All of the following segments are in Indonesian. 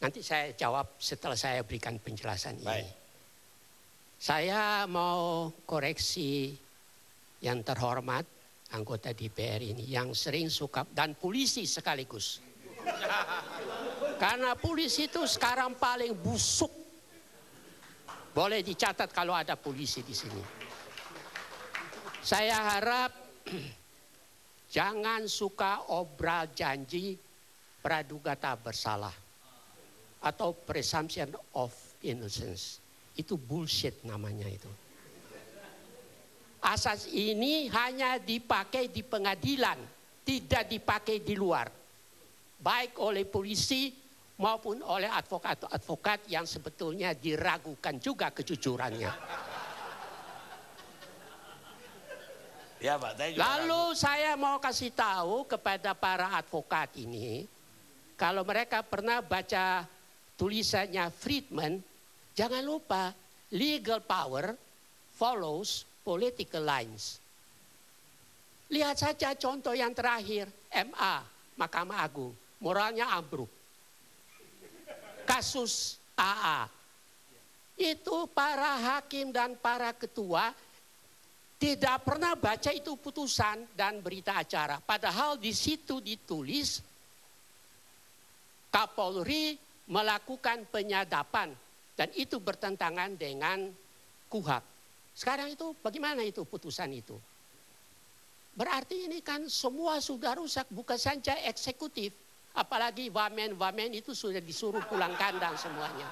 Nanti saya jawab setelah saya berikan penjelasan Baik. ini. Saya mau koreksi yang terhormat anggota DPR ini yang sering suka dan polisi sekaligus. Karena polisi itu sekarang paling busuk. Boleh dicatat kalau ada polisi di sini. Saya harap jangan suka obral janji praduga tak bersalah atau presumption of innocence. Itu bullshit namanya itu. Asas ini hanya dipakai di pengadilan, tidak dipakai di luar. Baik oleh polisi maupun oleh advokat-advokat yang sebetulnya diragukan juga kejujurannya. Ya, Pak, saya juga Lalu saya mau kasih tahu kepada para advokat ini, kalau mereka pernah baca tulisannya Friedman, jangan lupa legal power follows political lines. Lihat saja contoh yang terakhir, MA, Mahkamah Agung, moralnya ambruk. Kasus AA, itu para hakim dan para ketua tidak pernah baca itu putusan dan berita acara. Padahal di situ ditulis Kapolri melakukan penyadapan dan itu bertentangan dengan KUHP. Sekarang itu bagaimana itu putusan itu? Berarti ini kan semua sudah rusak, bukan saja eksekutif. Apalagi wamen-wamen itu sudah disuruh pulang kandang semuanya.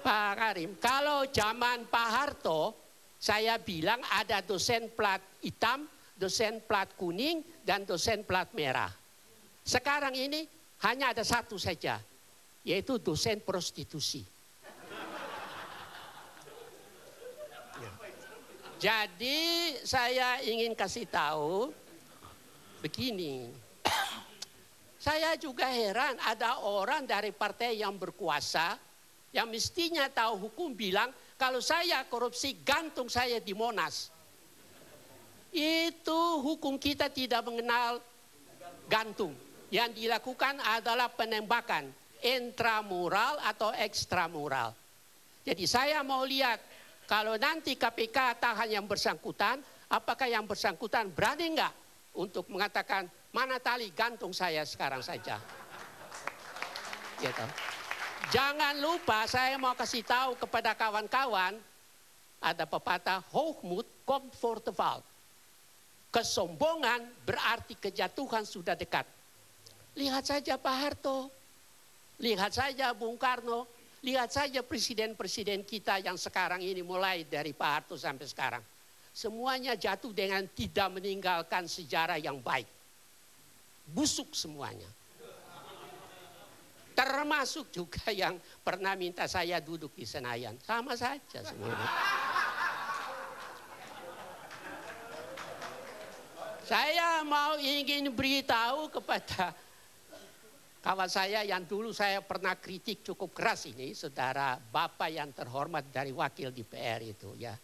Pak Karim, kalau zaman Pak Harto, saya bilang ada dosen plat hitam, dosen plat kuning, dan dosen plat merah. Sekarang ini hanya ada satu saja, yaitu dosen prostitusi. Jadi saya ingin kasih tahu begini. Saya juga heran ada orang dari partai yang berkuasa yang mestinya tahu hukum bilang kalau saya korupsi gantung saya di Monas. Itu hukum kita tidak mengenal gantung. Yang dilakukan adalah penembakan intramural atau ekstramural. Jadi saya mau lihat kalau nanti KPK tahan yang bersangkutan, apakah yang bersangkutan berani enggak untuk mengatakan mana tali gantung saya sekarang saja. Gitu. Jangan lupa saya mau kasih tahu kepada kawan-kawan, ada pepatah hoogmoed komt voor de val. Kesombongan berarti kejatuhan sudah dekat. Lihat saja Pak Harto, lihat saja Bung Karno, lihat saja presiden-presiden kita yang sekarang ini mulai dari Pak Harto sampai sekarang. Semuanya jatuh dengan tidak meninggalkan sejarah yang baik. Busuk semuanya. Termasuk juga yang pernah minta saya duduk di Senayan. Sama saja semuanya. Saya mau ingin beritahu kepada kawan saya yang dulu saya pernah kritik cukup keras ini, saudara Bapak yang terhormat dari wakil DPR itu ya.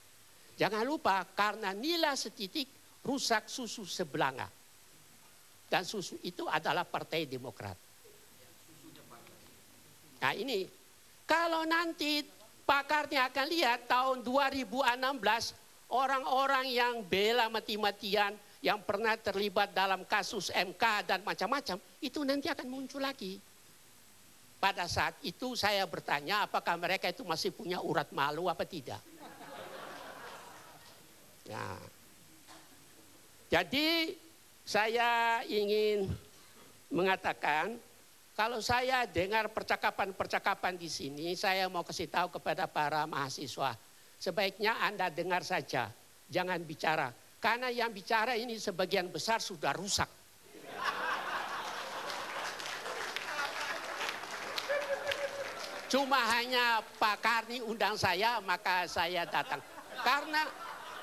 Jangan lupa karena nila setitik rusak susu sebelanga. Dan susu itu adalah Partai Demokrat. Nah ini, kalau nanti pakarnya akan lihat tahun 2016, orang-orang yang bela mati-matian, yang pernah terlibat dalam kasus MK dan macam-macam, itu nanti akan muncul lagi. Pada saat itu saya bertanya apakah mereka itu masih punya urat malu apa tidak. Nah, jadi saya ingin mengatakan, kalau saya dengar percakapan-percakapan di sini, saya mau kasih tahu kepada para mahasiswa, sebaiknya Anda dengar saja, jangan bicara. Karena yang bicara ini sebagian besar sudah rusak. Cuma hanya Pak Karni undang saya, maka saya datang. Karena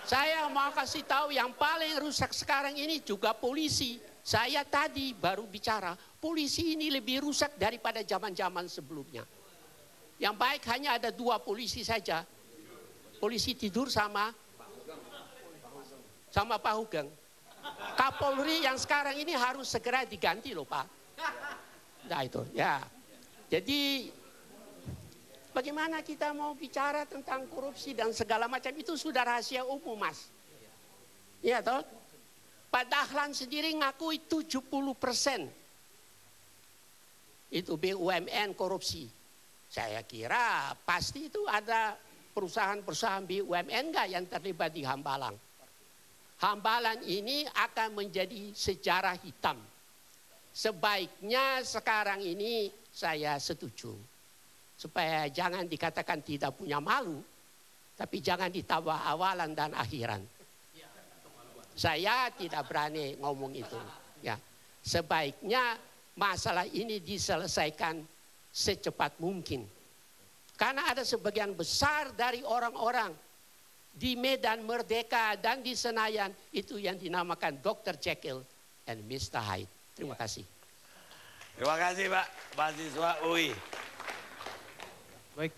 saya mau kasih tahu yang paling rusak sekarang ini juga polisi. Saya tadi baru bicara, polisi ini lebih rusak daripada zaman-zaman sebelumnya. Yang baik hanya ada 2 polisi saja. Polisi tidur sama Pak Hugeng. Kapolri yang sekarang ini harus segera diganti loh Pak. Nah itu ya. Jadi bagaimana kita mau bicara tentang korupsi dan segala macam itu sudah rahasia umum, Mas. Iya toh? Pak Dahlan sendiri ngakui 70% itu BUMN korupsi. Saya kira pasti itu ada perusahaan-perusahaan BUMN enggak yang terlibat di Hambalang. Hambalang ini akan menjadi sejarah hitam. Sebaiknya sekarang ini saya setuju. Supaya jangan dikatakan tidak punya malu, tapi jangan ditambah awalan dan akhiran. Saya tidak berani ngomong itu. Ya, sebaiknya masalah ini diselesaikan secepat mungkin. Karena ada sebagian besar dari orang-orang di Medan Merdeka dan di Senayan itu yang dinamakan Dr. Jekyll and Mr. Hyde. Terima kasih. Terima kasih Pak, mahasiswa UI. Baik,